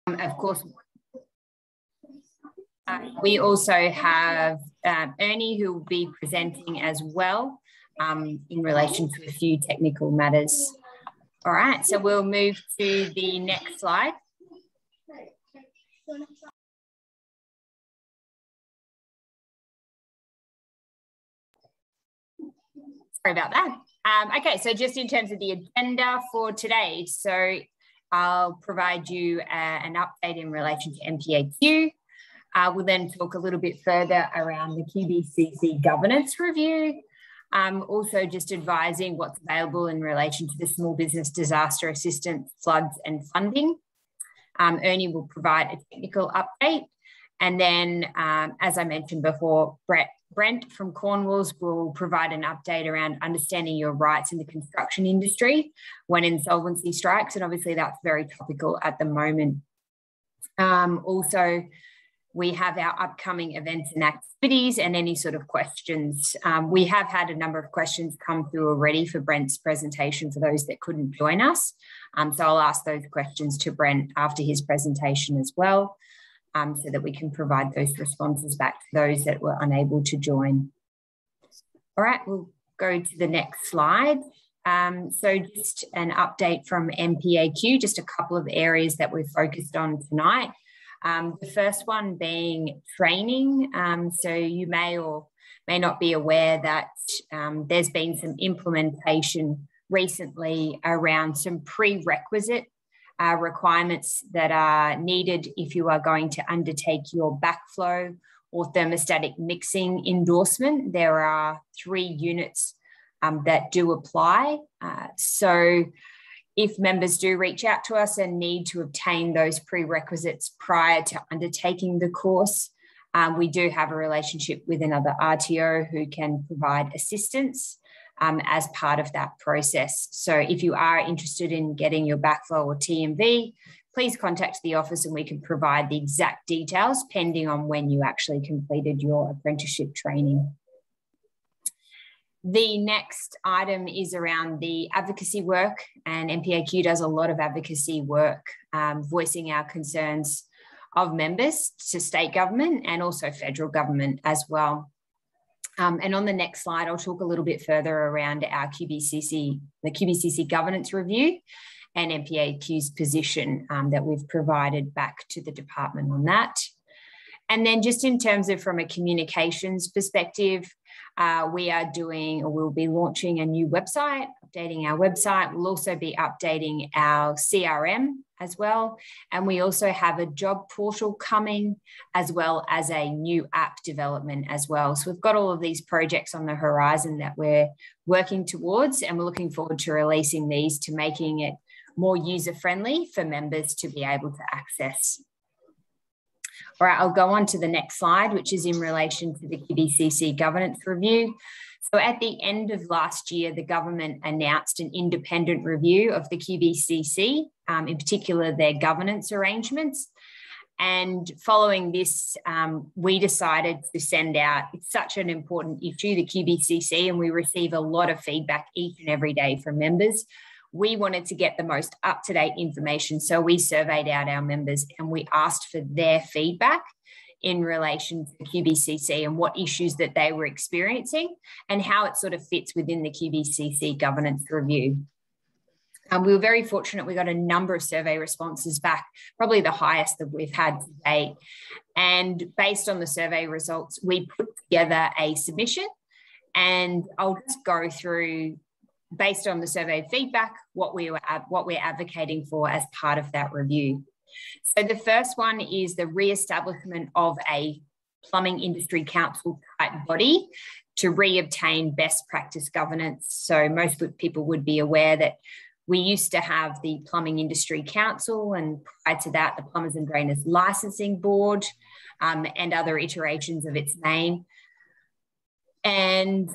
Of course, we also have Ernie, who will be presenting as well in relation to a few technical matters. All right, so we'll move to the next slide. Sorry about that. Okay, so just in terms of the agenda for today, so I'll provide you an update in relation to MPAQ. We'll then talk a little bit further around the QBCC governance review. Also just advising what's available in relation to the small business disaster assistance, floods and funding. Ernie will provide a technical update. And then, as I mentioned before, Brent from Cornwalls will provide an update around understanding your rights in the construction industry when insolvency strikes. And obviously that's very topical at the moment. Also, we have our upcoming events and activities and any sort of questions. We have had a number of questions come through already for Brent's presentation for those that couldn't join us. So I'll ask those questions to Brent after his presentation as well, so that we can provide those responses back to those that were unable to join. All right, we'll go to the next slide. So just an update from MPAQ, just a couple of areas that we're focused on tonight. The first one being training. So you may or may not be aware that there's been some implementation recently around some prerequisite requirements that are needed if you are going to undertake your backflow or thermostatic mixing endorsement. There are 3 units that do apply. So if members do reach out to us and need to obtain those prerequisites prior to undertaking the course, we do have a relationship with another RTO who can provide assistance as part of that process. So if you are interested in getting your backflow or TMV, please contact the office and we can provide the exact details pending on when you actually completed your apprenticeship training. The next item is around the advocacy work, and MPAQ does a lot of advocacy work, voicing our concerns of members to state government and also federal government as well. And on the next slide, I'll talk a little bit further around our QBCC, the QBCC governance review and MPAQ's position that we've provided back to the department on that. And then just in terms of from a communications perspective, we are doing, or we'll be launching a new website, updating our website. We'll also be updating our CRM as well. And we also have a job portal coming, as well as a new app development as well. So we've got all of these projects on the horizon that we're working towards, and we're looking forward to releasing these to making it more user-friendly for members to be able to access. All right, I'll go on to the next slide, which is in relation to the QBCC governance review. So at the end of last year, the government announced an independent review of the QBCC, in particular their governance arrangements. And following this, we decided to send out, it's such an important issue, the QBCC, and we receive a lot of feedback each and every day from members. We wanted to get the most up-to-date information, so we surveyed out our members and we asked for their feedback in relation to QBCC and what issues that they were experiencing and how it sort of fits within the QBCC governance review. We were very fortunate. We got a number of survey responses back, probably the highest that we've had to date. And based on the survey results, we put together a submission, and I'll just go through, based on the survey feedback, what we're advocating for as part of that review. So the first one is the re-establishment of a plumbing industry council type body to re-obtain best practice governance. So most people would be aware that we used to have the Plumbing Industry Council, and prior to that, the Plumbers and Drainers Licensing Board, and other iterations of its name. And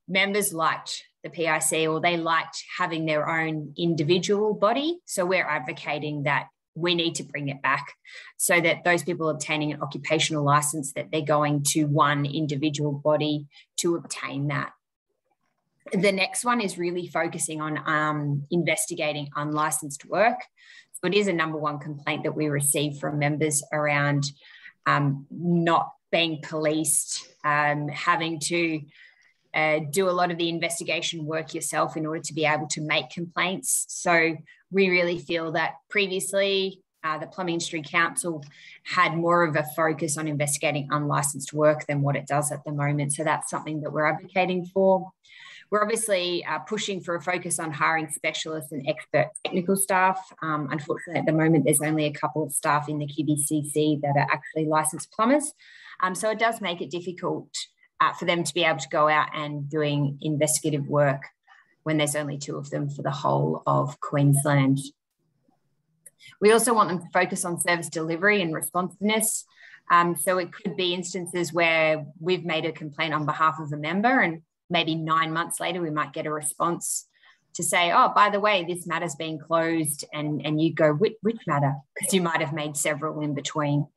members liked the PIC, or they liked having their own individual body. So we're advocating that we need to bring it back so that those people obtaining an occupational license, that they're going to one individual body to obtain that. The next one is really focusing on investigating unlicensed work. So it is a number one complaint that we receive from members around not being policed, having to do a lot of the investigation work yourself in order to be able to make complaints. So we really feel that previously the Plumbing Industry Council had more of a focus on investigating unlicensed work than what it does at the moment. So that's something that we're advocating for. We're obviously pushing for a focus on hiring specialists and expert technical staff. Unfortunately, at the moment, there's only a couple of staff in the QBCC that are actually licensed plumbers. So it does make it difficult for them to be able to go out and doing investigative work when there's only 2 of them for the whole of Queensland. We also want them to focus on service delivery and responsiveness. So it could be instances where we've made a complaint on behalf of a member, and maybe 9 months later, we might get a response to say, oh, by the way, this matter's been closed, and you go, which matter? Because you might have made several in between.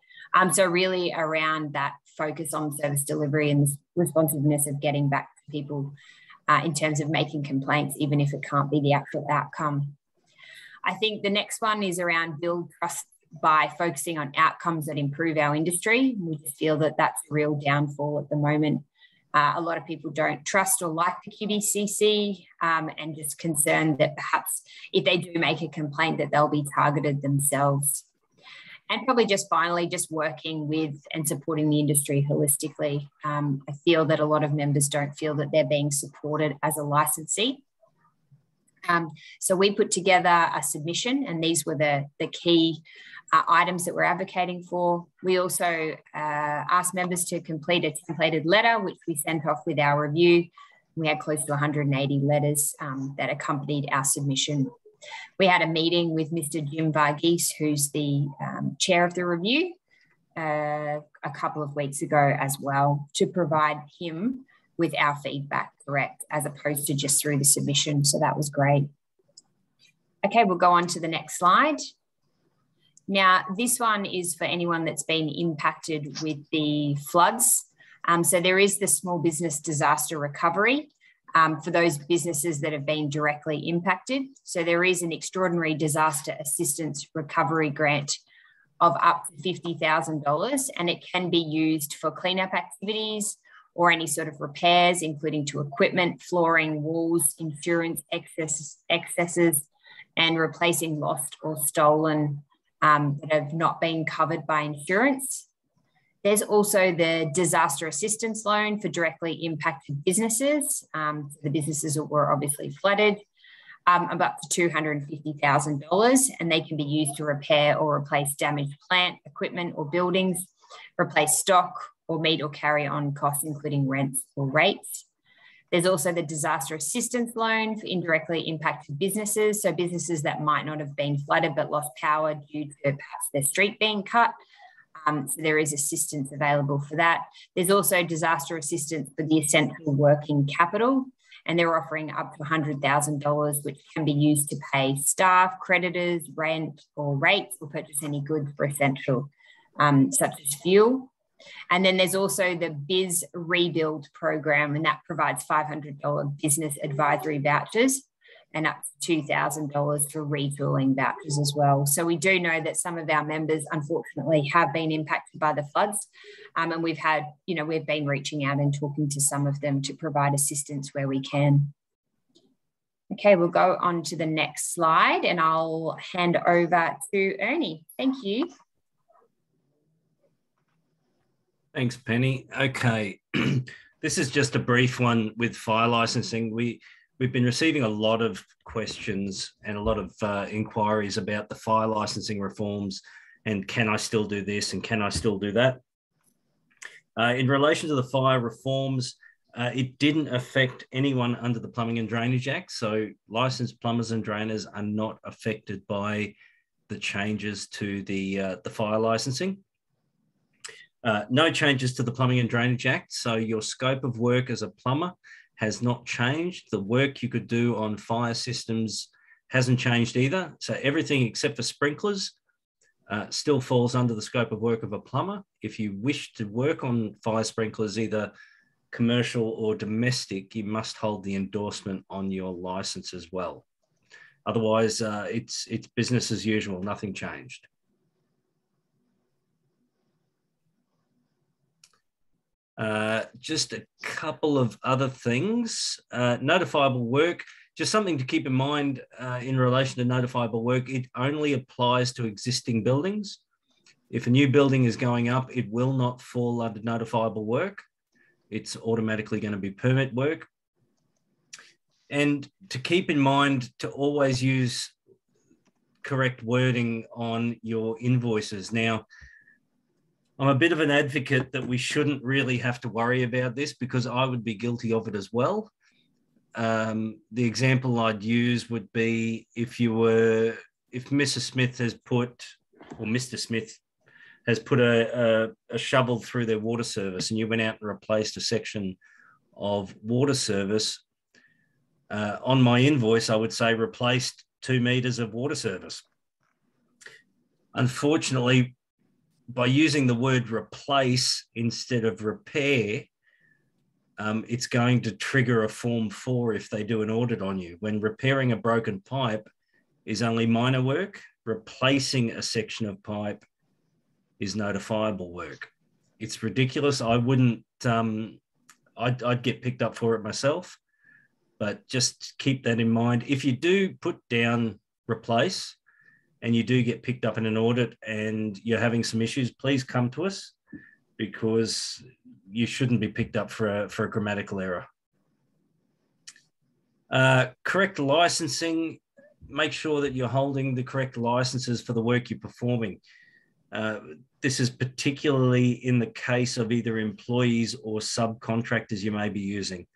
So really around that focus on service delivery and responsiveness of getting back to people in terms of making complaints, even if it can't be the actual outcome. I think the next one is around build trust by focusing on outcomes that improve our industry. We just feel that that's a real downfall at the moment. A lot of people don't trust or like the QBCC and just concerned that perhaps if they do make a complaint that they'll be targeted themselves. And probably just finally, just working with and supporting the industry holistically. I feel that a lot of members don't feel that they're being supported as a licensee. So we put together a submission, and these were the key items that we're advocating for. We also asked members to complete a templated letter, which we sent off with our review. We had close to 180 letters that accompanied our submission. We had a meeting with Mr. Jim Varghese, who's the chair of the review, a couple of weeks ago as well, to provide him with our feedback direct, as opposed to just through the submission. So that was great. Okay, we'll go on to the next slide. Now, this one is for anyone that's been impacted with the floods. So there is the small business disaster recovery for those businesses that have been directly impacted. So there is an extraordinary disaster assistance recovery grant of up to $50,000, and it can be used for cleanup activities or any sort of repairs, including to equipment, flooring, walls, insurance excesses, and replacing lost or stolen that have not been covered by insurance. There's also the disaster assistance loan for directly impacted businesses. The businesses were obviously flooded, of up to $250,000, and they can be used to repair or replace damaged plant, equipment, or buildings, replace stock, or meet or carry on costs, including rents or rates. There's also the disaster assistance loan for indirectly impacted businesses, so businesses that might not have been flooded but lost power due to perhaps their street being cut. So there is assistance available for that. There's also disaster assistance for the essential working capital, and they're offering up to $100,000, which can be used to pay staff, creditors, rent or rates, or purchase any goods for essential, such as fuel. And then there's also the Biz Rebuild program, and that provides $500 business advisory vouchers and up to $2,000 for retooling vouchers as well. So we do know that some of our members, unfortunately, have been impacted by the floods, and we've been reaching out and talking to some of them to provide assistance where we can. Okay, we'll go on to the next slide, and I'll hand over to Ernie. Thank you. Thanks, Penny. Okay, this is just a brief one with fire licensing. We've been receiving a lot of questions and a lot of inquiries about the fire licensing reforms and can I still do this and can I still do that? In relation to the fire reforms, it didn't affect anyone under the Plumbing and Drainage Act. So licensed plumbers and drainers are not affected by the changes to the fire licensing. No changes to the Plumbing and Drainage Act. So your scope of work as a plumber has not changed. The work you could do on fire systems hasn't changed either. So everything except for sprinklers still falls under the scope of work of a plumber. If you wish to work on fire sprinklers, either commercial or domestic, you must hold the endorsement on your license as well. Otherwise, it's business as usual, nothing changed. Just a couple of other things. Notifiable work, just something to keep in mind in relation to notifiable work. It only applies to existing buildings. If a new building is going up, it will not fall under notifiable work. It's automatically going to be permit work. And to keep in mind to always use correct wording on your invoices. Now, I'm a bit of an advocate that we shouldn't really have to worry about this because I would be guilty of it as well. The example I'd use would be if Mrs. Smith has put, or Mr. Smith has put a shovel through their water service and you went out and replaced a section of water service, on my invoice, I would say replaced 2 meters of water service. Unfortunately, by using the word replace instead of repair, it's going to trigger a Form 4 if they do an audit on you. When repairing a broken pipe is only minor work, replacing a section of pipe is notifiable work. It's ridiculous. I wouldn't, I'd get picked up for it myself, but just keep that in mind. If you do put down replace, and you do get picked up in an audit and you're having some issues, please come to us because you shouldn't be picked up for a grammatical error. Correct licensing, make sure that you're holding the correct licenses for the work you're performing. This is particularly in the case of either employees or subcontractors you may be using.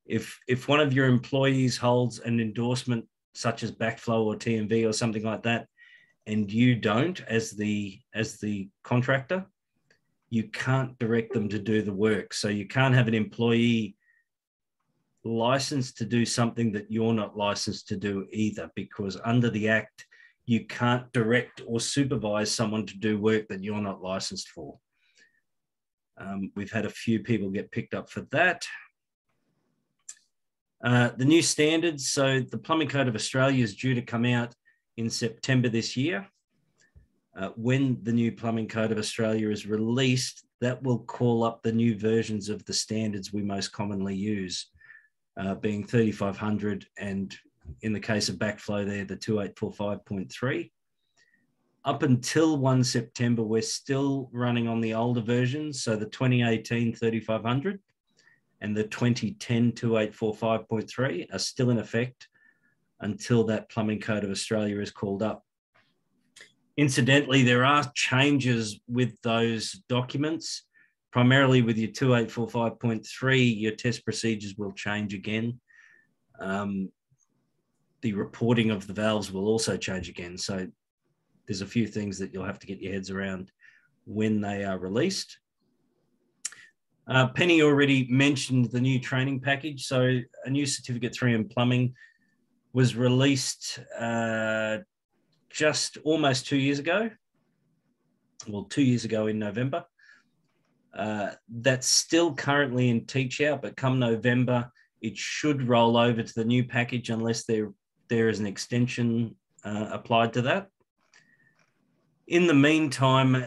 If one of your employees holds an endorsement such as backflow or TMV or something like that, and you don't as the contractor, you can't direct them to do the work. So you can't have an employee licensed to do something that you're not licensed to do either, because under the Act, you can't direct or supervise someone to do work that you're not licensed for. We've had a few people get picked up for that. The new standards, so the Plumbing Code of Australia is due to come out in September this year. When the new Plumbing Code of Australia is released, that will call up the new versions of the standards we most commonly use, being 3500 and in the case of backflow there, the 2845.3. Up until 1 September, we're still running on the older versions, so the 2018 3500 and the 2010 2845.3 are still in effect until that Plumbing Code of Australia is called up. Incidentally, there are changes with those documents, primarily with your 2845.3, your test procedures will change again. The reporting of the valves will also change again. So there's a few things that you'll have to get your heads around when they are released. Penny already mentioned the new training package. So a new Certificate 3 in Plumbing was released just almost 2 years ago. Well, 2 years ago in November. That's still currently in teach out, but come November, it should roll over to the new package unless there is an extension applied to that. In the meantime,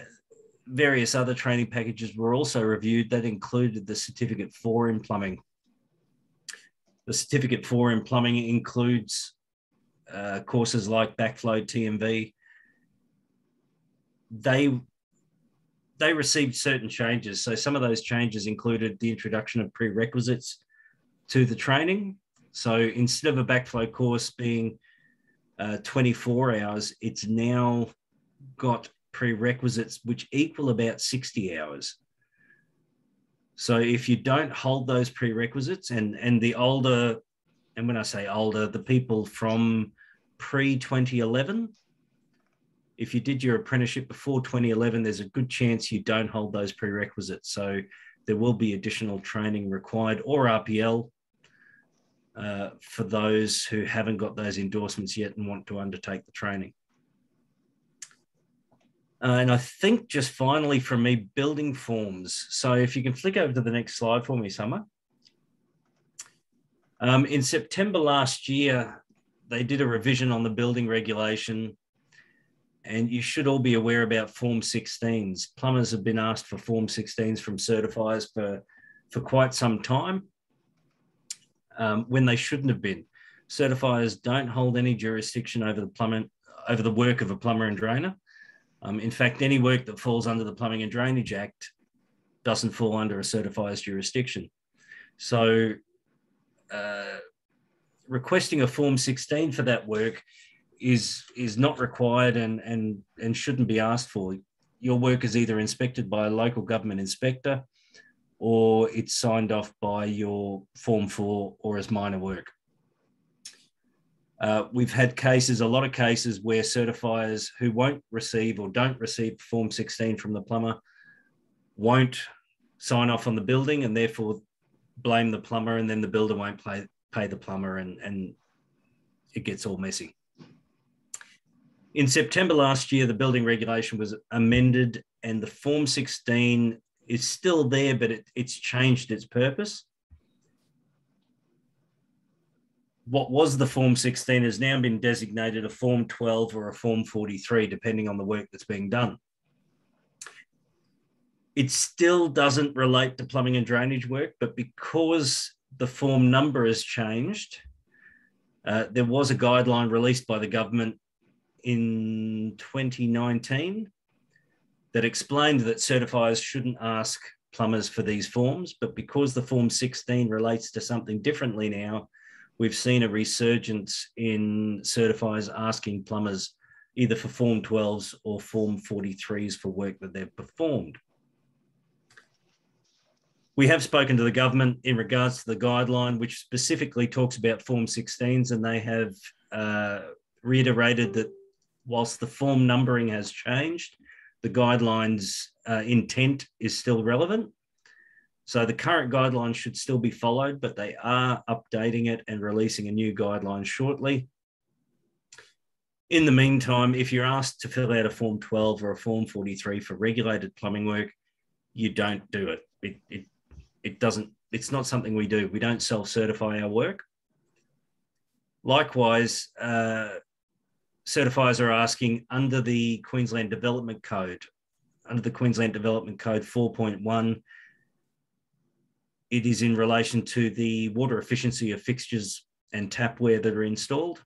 various other training packages were also reviewed that included the Certificate 4 in Plumbing. The Certificate 4 in Plumbing includes courses like backflow, TMV. They received certain changes. So some of those changes included the introduction of prerequisites to the training. So instead of a backflow course being 24 hours, it's now got prerequisites which equal about 60 hours. So if you don't hold those prerequisites and the older, and when I say older, the people from pre-2011, if you did your apprenticeship before 2011, there's a good chance you don't hold those prerequisites. So there will be additional training required, or RPL, for those who haven't got those endorsements yet and want to undertake the training. And I think just finally from me, building forms. So if you can flick over to the next slide for me, Summer. In September last year, they did a revision on the building regulation, and you should all be aware about Form 16s. Plumbers have been asked for Form 16s from certifiers for quite some time, when they shouldn't have been. Certifiers don't hold any jurisdiction over the work of a plumber and drainer. In fact, any work that falls under the Plumbing and Drainage Act doesn't fall under a certifier's jurisdiction. So requesting a Form 16 for that work is not required and shouldn't be asked for. Your work is either inspected by a local government inspector, or it's signed off by your Form 4 or as minor work. We've had a lot of cases where certifiers who won't receive or don't receive Form 16 from the plumber won't sign off on the building, and therefore blame the plumber, and then the builder won't pay the plumber, and it gets all messy. In September last year, the building regulation was amended, and the Form 16 is still there, but it's changed its purpose. What was the Form 16 has now been designated a Form 12 or a Form 43, depending on the work that's being done. It still doesn't relate to plumbing and drainage work, but because the form number has changed, there was a guideline released by the government in 2019 that explained that certifiers shouldn't ask plumbers for these forms, but because the Form 16 relates to something differently now, we've seen a resurgence in certifiers asking plumbers either for Form 12s or Form 43s for work that they've performed. We have spoken to the government in regards to the guideline, which specifically talks about Form 16s, and they have reiterated that whilst the form numbering has changed, the guidelines intent is still relevant. So the current guidelines should still be followed, but they are updating it and releasing a new guideline shortly. In the meantime, if you're asked to fill out a Form 12 or a Form 43 for regulated plumbing work, you don't do it. It's not something we do. We don't self-certify our work. Likewise, certifiers are asking under the Queensland Development Code, under the Queensland Development Code 4.1, it is in relation to the water efficiency of fixtures and tapware that are installed.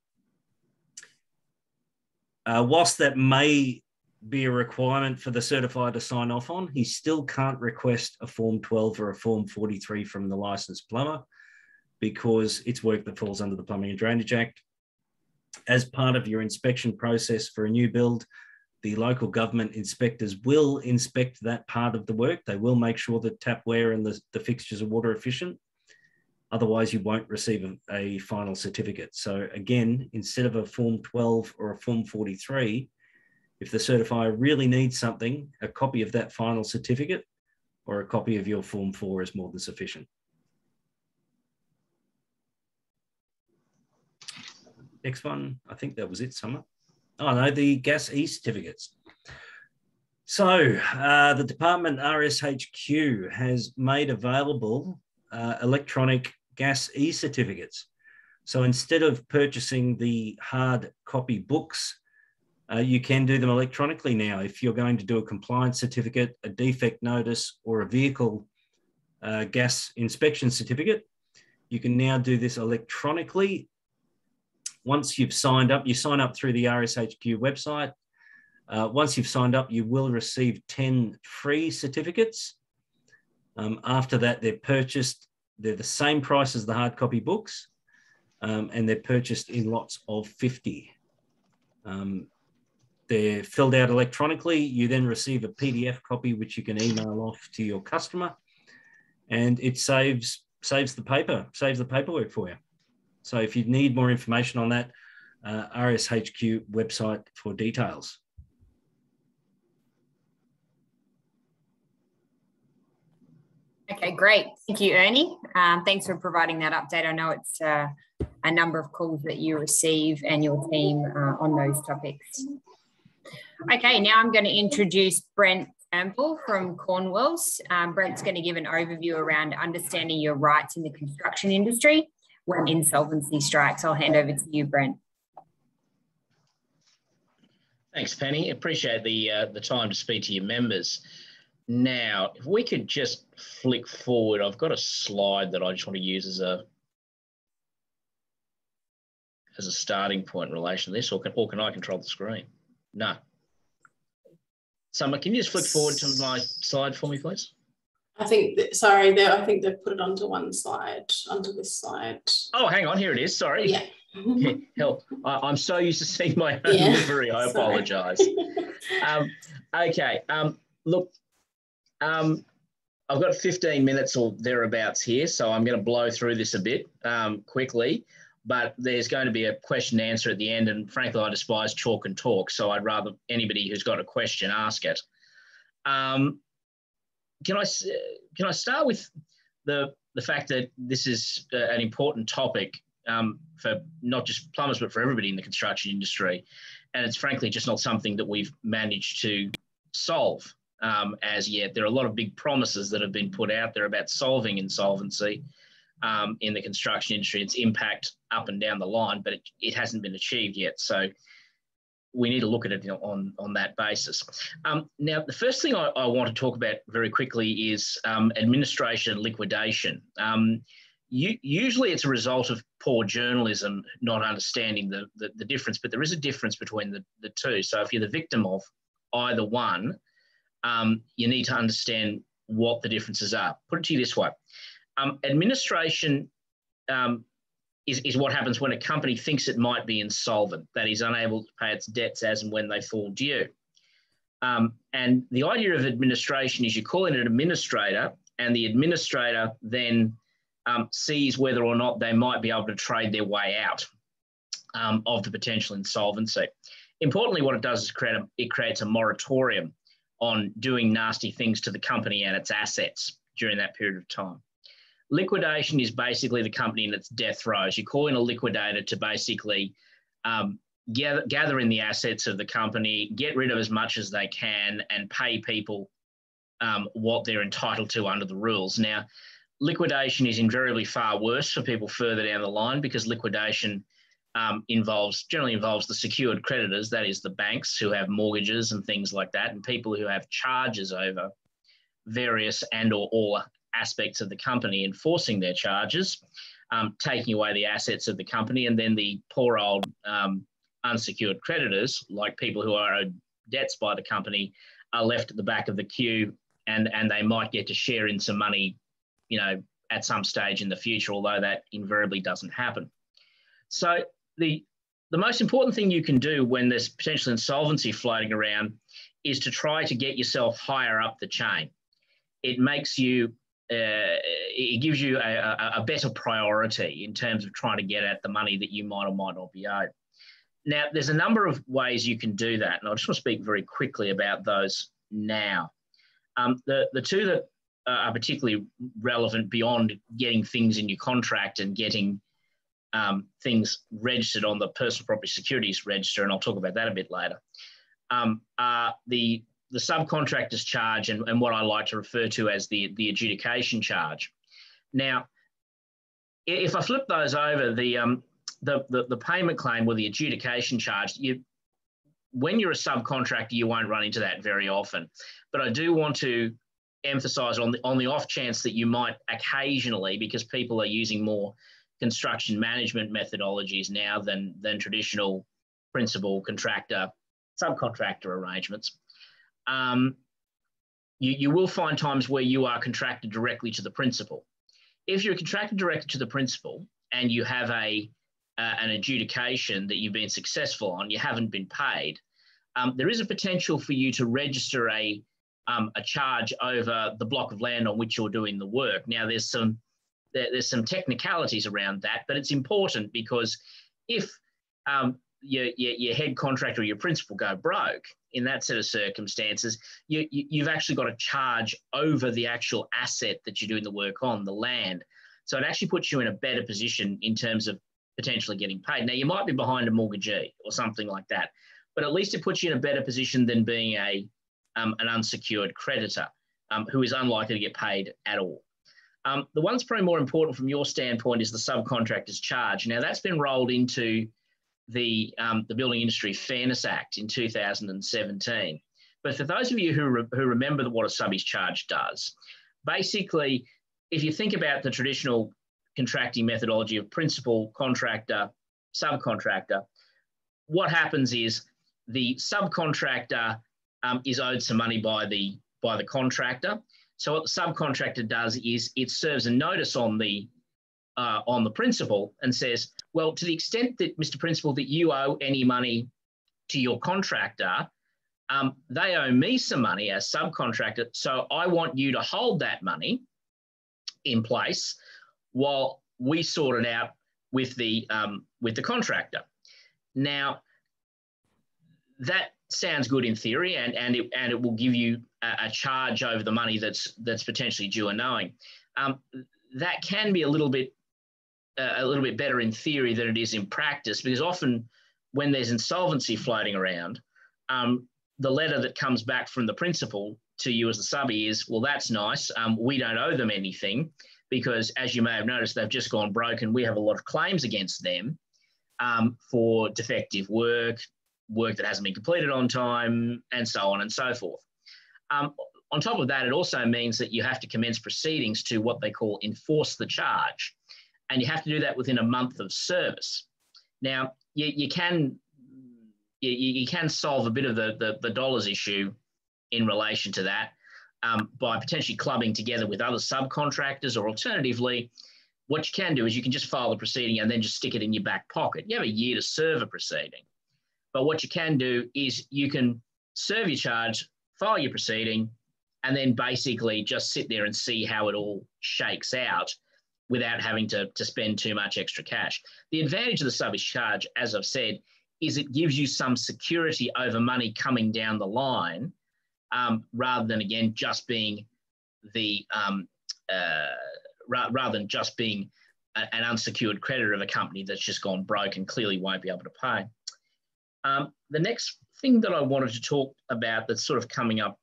Whilst that may be a requirement for the certifier to sign off on, he still can't request a Form 12 or a Form 43 from the licensed plumber because it's work that falls under the Plumbing and Drainage Act. As part of your inspection process for a new build, the local government inspectors will inspect that part of the work. They will make sure that tapware and the fixtures are water efficient. Otherwise, you won't receive a final certificate. So again, instead of a Form 12 or a Form 43, if the certifier really needs something, a copy of that final certificate or a copy of your Form 4 is more than sufficient. Next one, I think that was it, Summer. Oh no, the gas e-certificates. So the department RSHQ has made available electronic gas e-certificates. So instead of purchasing the hard copy books, you can do them electronically now. If you're going to do a compliance certificate, a defect notice, or a vehicle gas inspection certificate, you can now do this electronically. Once you've signed up, you sign up through the RSHQ website. Once you've signed up, you will receive 10 free certificates. After that, they're purchased. They're the same price as the hard copy books, and they're purchased in lots of 50. They're filled out electronically. You then receive a PDF copy, which you can email off to your customer, and it saves the paperwork for you. So if you need more information on that, RSHQ website for details. Okay, great. Thank you, Ernie. Thanks for providing that update. I know it's a number of calls that you receive and your team on those topics. Okay, now I'm going to introduce Brent Ample from Cornwalls. Brent's going to give an overview around understanding your rights in the construction industry when insolvency strikes. I'll hand over to you, Brent. Thanks, Penny. Appreciate the time to speak to your members. Now, if we could just flick forward, I've got a slide that I just want to use as a starting point in relation to this, or can I control the screen? No. Summer, can you just flick forward to my slide for me, please? I think they've put it onto one slide, onto this slide. Oh, hang on, here it is. Sorry. Yeah. Help! I'm so used to seeing my own livery. I apologise. Okay. Look, I've got 15 minutes or thereabouts here, so I'm going to blow through this a bit quickly. But there's going to be a question and answer at the end, and frankly, I despise chalk and talk, so I'd rather anybody who's got a question ask it. Can I start with the fact that this is an important topic for not just plumbers, but for everybody in the construction industry. And it's frankly just not something that we've managed to solve as yet. There are a lot of big promises that have been put out there about solving insolvency in the construction industry, its impact up and down the line, but it hasn't been achieved yet. So we need to look at it on that basis. Now, the first thing I want to talk about very quickly is administration and liquidation. Usually it's a result of poor journalism, not understanding the difference, but there is a difference between the two. So if you're the victim of either one, you need to understand what the differences are. Put it to you this way. Administration is what happens when a company thinks it might be insolvent, that is unable to pay its debts as and when they fall due. And the idea of administration is you call in an administrator, and the administrator then sees whether or not they might be able to trade their way out of the potential insolvency. Importantly, what it does is it creates a moratorium on doing nasty things to the company and its assets during that period of time. Liquidation is basically the company in its death throes. You call in a liquidator to basically gather in the assets of the company, get rid of as much as they can, and pay people what they're entitled to under the rules. Now, liquidation is invariably far worse for people further down the line, because liquidation generally involves the secured creditors, that is the banks who have mortgages and things like that, and people who have charges over various and or all aspects of the company, enforcing their charges, taking away the assets of the company, and then the poor old unsecured creditors, like people who are owed debts by the company, are left at the back of the queue, and they might get to share in some money, you know, at some stage in the future, although that invariably doesn't happen. So the most important thing you can do when there's potential insolvency floating around is to try to get yourself higher up the chain. It makes you it gives you a better priority in terms of trying to get at the money that you might or might not be owed. Now, there's a number of ways you can do that, and I just want to speak very quickly about those now. The two that are particularly relevant beyond getting things in your contract and getting things registered on the Personal Property Securities Register, and I'll talk about that a bit later, are the subcontractor's charge and what I like to refer to as the adjudication charge. Now, if I flip those over, the payment claim or the adjudication charge, when you're a subcontractor, you won't run into that very often. But I do want to emphasise on the off chance that you might occasionally, because people are using more construction management methodologies now than traditional principal contractor subcontractor arrangements. You will find times where you are contracted directly to the principal. If you're contracted directly to the principal and you have an adjudication that you've been successful on, you haven't been paid, there is a potential for you to register a charge over the block of land on which you're doing the work. Now, there's some technicalities around that, but it's important, because if your head contractor or your principal go broke in that set of circumstances, you've actually got a charge over the actual asset that you're doing the work on, the land. So it actually puts you in a better position in terms of potentially getting paid. Now, you might be behind a mortgagee or something like that, but at least it puts you in a better position than being an unsecured creditor who is unlikely to get paid at all. The one that's probably more important from your standpoint is the subcontractor's charge. Now, that's been rolled into the Building Industry Fairness Act in 2017. But for those of you who remember what a subbies charge does, basically, if you think about the traditional contracting methodology of principal, contractor, subcontractor, what happens is the subcontractor is owed some money by the contractor. So what the subcontractor does is it serves a notice on the principal and says, well, to the extent that, Mr. Principal, that you owe any money to your contractor, they owe me some money as subcontractor, so I want you to hold that money in place while we sort it out with the contractor. Now, that sounds good in theory, and it will give you a charge over the money that's potentially due and owing. That can be a little bit better in theory than it is in practice, because often when there's insolvency floating around, the letter that comes back from the principal to you as the subby is, well, that's nice. We don't owe them anything because, as you may have noticed, they've just gone broke and we have a lot of claims against them for defective work that hasn't been completed on time, and so on and so forth. On top of that, it also means that you have to commence proceedings to what they call enforce the charge, and you have to do that within a month of service. Now, you can solve a bit of the dollars issue in relation to that by potentially clubbing together with other subcontractors, or alternatively, what you can do is you can just file the proceeding and then just stick it in your back pocket. You have a year to serve a proceeding. But what you can do is you can serve your charge, file your proceeding, and then basically just sit there and see how it all shakes out without having to spend too much extra cash. The advantage of the subbies charge, as I've said, is it gives you some security over money coming down the line, rather than, again, just being rather than just being an unsecured creditor of a company that's just gone broke and clearly won't be able to pay. The next thing that I wanted to talk about that's sort of coming up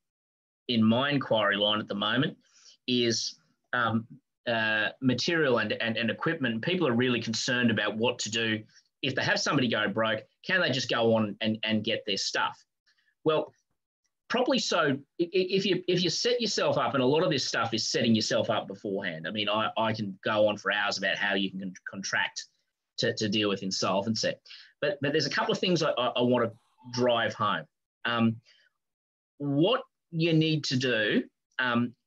in my inquiry line at the moment is material and equipment. People are really concerned about what to do if they have somebody go broke. Can they just go on and get their stuff? Well, probably so. If you set yourself up, and a lot of this stuff is setting yourself up beforehand. I mean, I can go on for hours about how you can contract to deal with insolvency. But there's a couple of things I want to drive home. What you need to do,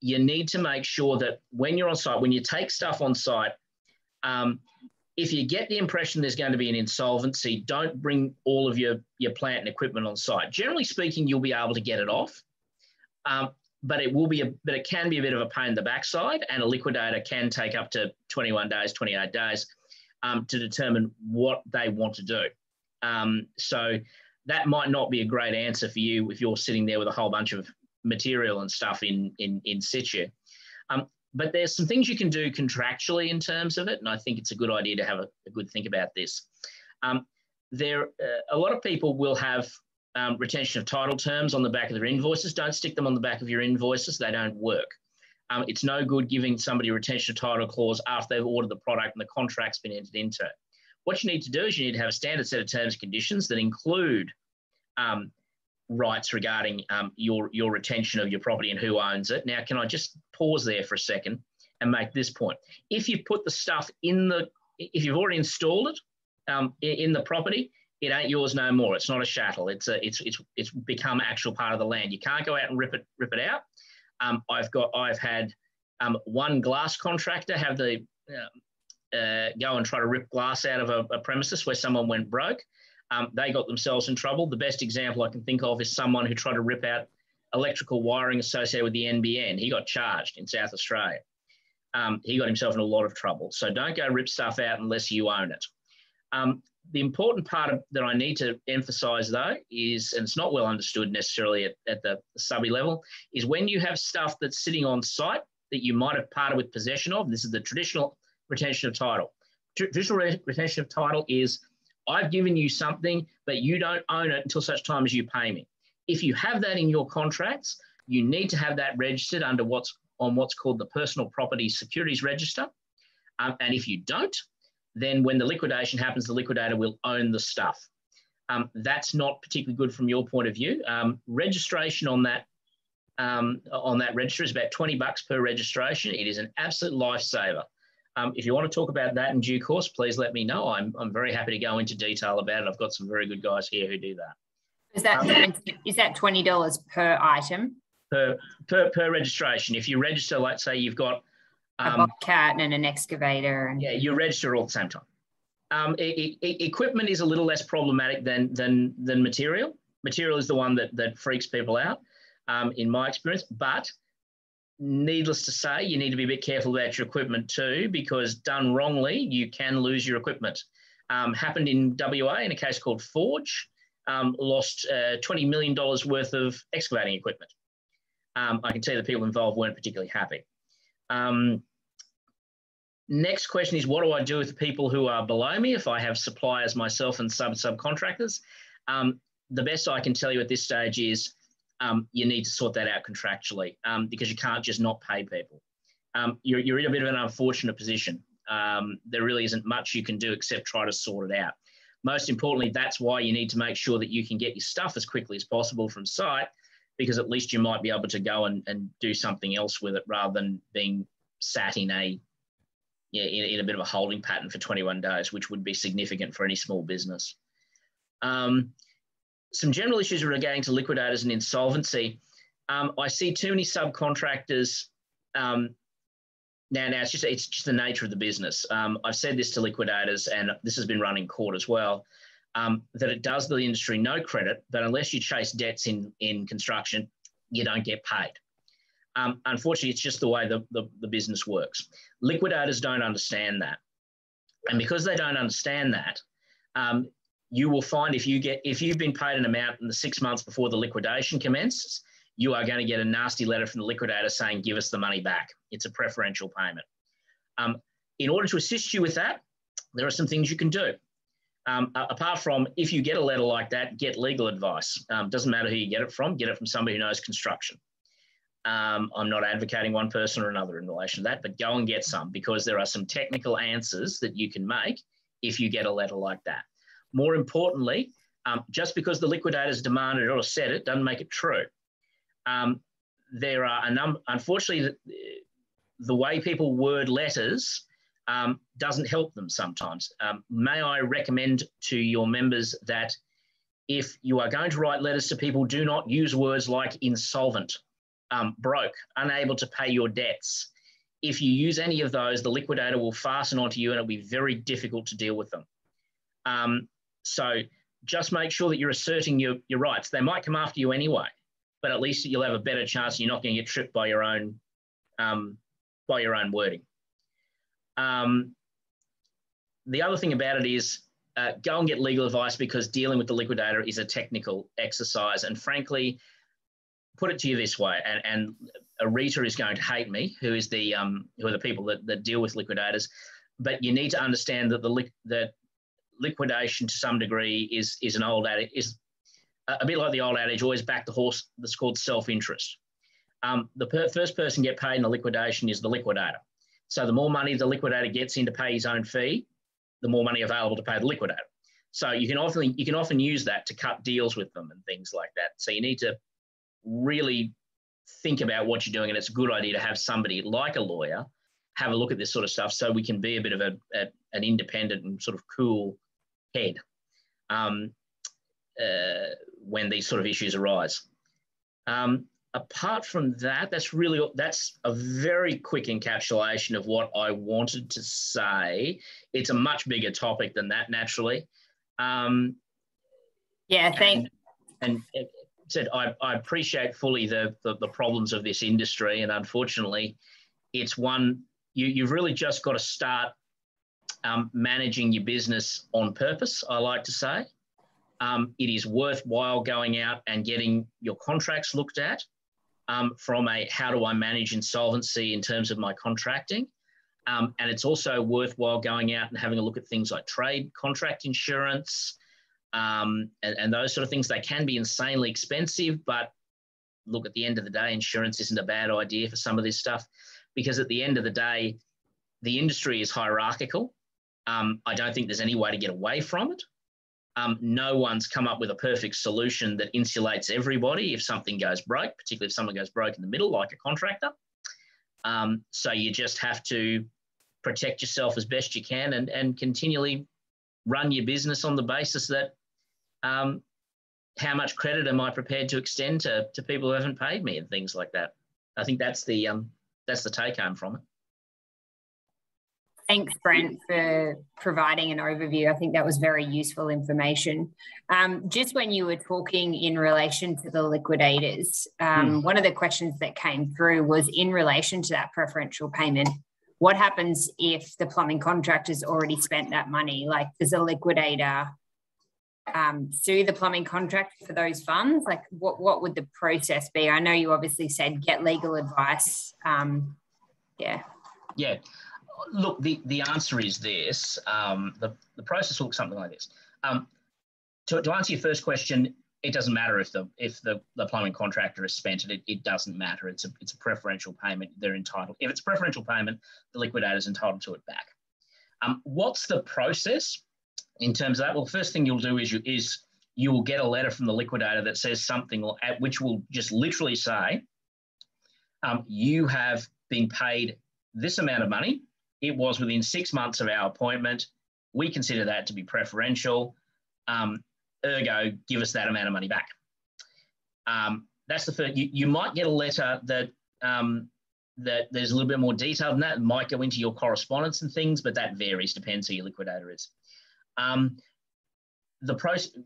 you need to make sure that when you're on site, when you take stuff on site, if you get the impression there's going to be an insolvency, don't bring all of your plant and equipment on site. Generally speaking, you'll be able to get it off, but it can be a bit of a pain in the backside, and a liquidator can take up to 21 days, 28 days to determine what they want to do. So that might not be a great answer for you if you're sitting there with a whole bunch of material and stuff in situ. But there's some things you can do contractually in terms of it, and I think it's a good idea to have a good think about this. A lot of people will have retention of title terms on the back of their invoices. Don't stick them on the back of your invoices. They don't work. It's no good giving somebody a retention of title clause after they've ordered the product and the contract's been entered into it. What you need to do is you need to have a standard set of terms and conditions that include rights regarding your retention of your property and who owns it. Now, can I just pause there for a second and make this point? If you put the stuff if you've already installed it in the property, it ain't yours no more. It's not a chattel. It's become actual part of the land. You can't go out and rip it out. I've had one glass contractor have the go and try to rip glass out of a premises where someone went broke. They got themselves in trouble. The best example I can think of is someone who tried to rip out electrical wiring associated with the NBN. He got charged in South Australia. He got himself in a lot of trouble. So don't go rip stuff out unless you own it. The important part that I need to emphasise, though, is, and it's not well understood necessarily at the subby level, is when you have stuff that's sitting on site that you might have parted with possession of. This is the traditional retention of title. Traditional retention of title is, I've given you something, but you don't own it until such time as you pay me. If you have that in your contracts, you need to have that registered under what's called the Personal Property Securities Register. And if you don't, then when the liquidation happens, the liquidator will own the stuff. That's not particularly good from your point of view. Registration on that register is about $20 per registration. It is an absolute lifesaver. If you want to talk about that in due course, please let me know. I'm very happy to go into detail about it. I've got some very good guys here who do that. Is that $20 per item? Per registration. If you register, like say you've got a bobcat and an excavator. And... yeah, you register all at the same time. Equipment is a little less problematic than material. Material is the one that freaks people out, in my experience. But needless to say, you need to be a bit careful about your equipment too, because done wrongly, you can lose your equipment. Happened in WA in a case called Forge, lost $20 million worth of excavating equipment. I can tell you the people involved weren't particularly happy. Next question is, what do I do with the people who are below me if I have suppliers myself and subcontractors? The best I can tell you at this stage is you need to sort that out contractually, because you can't just not pay people. You're in a bit of an unfortunate position. There really isn't much you can do except try to sort it out. Most importantly, that's why you need to make sure that you can get your stuff as quickly as possible from site, because at least you might be able to go and do something else with it rather than being sat in a bit of a holding pattern for 21 days, which would be significant for any small business. Some general issues relating to liquidators and insolvency. I see too many subcontractors. Now it's just the nature of the business. I've said this to liquidators, and this has been run in court as well, that it does the industry no credit, but unless you chase debts in construction, you don't get paid. Unfortunately, it's just the way the business works. Liquidators don't understand that. And because they don't understand that, you will find if you've been paid an amount in the 6 months before the liquidation commences, you are going to get a nasty letter from the liquidator saying, give us the money back. It's a preferential payment. In order to assist you with that, there are some things you can do. Apart from, if you get a letter like that, get legal advice. Doesn't matter who you get it from somebody who knows construction. I'm not advocating one person or another in relation to that, but go and get some, because there are some technical answers that you can make if you get a letter like that. More importantly, just because the liquidators demanded it or said it doesn't make it true. There are a number, unfortunately, the way people word letters doesn't help them sometimes. May I recommend to your members that if you are going to write letters to people, do not use words like insolvent, broke, unable to pay your debts. If you use any of those, the liquidator will fasten onto you and it'll be very difficult to deal with them. So just make sure that you're asserting your rights. They might come after you anyway, but at least you'll have a better chance you're not going to get tripped by your own wording. The other thing about it is go and get legal advice, because dealing with the liquidator is a technical exercise. And frankly, put it to you this way, and Rita is going to hate me, who are the people that deal with liquidators, but you need to understand that liquidation to some degree is an old adage, is a bit like the old adage, always back the horse. That's called self-interest. The first person to get paid in a liquidation is the liquidator. So the more money the liquidator gets in to pay his own fee, the more money available to pay the liquidator. So you can often use that to cut deals with them and things like that. So you need to really think about what you're doing, and it's a good idea to have somebody like a lawyer have a look at this sort of stuff, so we can be a bit of an independent and sort of cool head when these sort of issues arise. Apart from that, that's a very quick encapsulation of what I wanted to say. It's a much bigger topic than that, naturally. Yeah, thanks. And said I appreciate fully the problems of this industry, and unfortunately, it's one you've really just got to start managing your business on purpose, I like to say. It is worthwhile going out and getting your contracts looked at from a how do I manage insolvency in terms of my contracting. And it's also worthwhile going out and having a look at things like trade contract insurance and those sort of things. They can be insanely expensive, but look, at the end of the day, insurance isn't a bad idea for some of this stuff, because at the end of the day, the industry is hierarchical. I don't think there's any way to get away from it. No one's come up with a perfect solution that insulates everybody if something goes broke, particularly if someone goes broke in the middle, like a contractor. So you just have to protect yourself as best you can and continually run your business on the basis that how much credit am I prepared to extend to people who haven't paid me and things like that. I think that's the take home from it. Thanks, Brent, for providing an overview. I think that was very useful information. Just when you were talking in relation to the liquidators, one of the questions that came through was in relation to that preferential payment. What happens if the plumbing contractor's already spent that money? Like, does a liquidator sue the plumbing contractor for those funds? Like, what would the process be? I know you obviously said get legal advice. Yeah. Look, the answer is this. The process looks something like this. To answer your first question, it doesn't matter if the plumbing contractor has spent it. It doesn't matter. It's a preferential payment. They're entitled. If it's a preferential payment, the liquidator is entitled to it back. What's the process in terms of that? Well, the first thing you'll do is you will get a letter from the liquidator that says something which will just literally say, you have been paid this amount of money. It was within 6 months of our appointment. We consider that to be preferential. Ergo, give us that amount of money back. That's the first. You might get a letter that there's a little bit more detail than that. It might go into your correspondence and things, but that varies, depends who your liquidator is.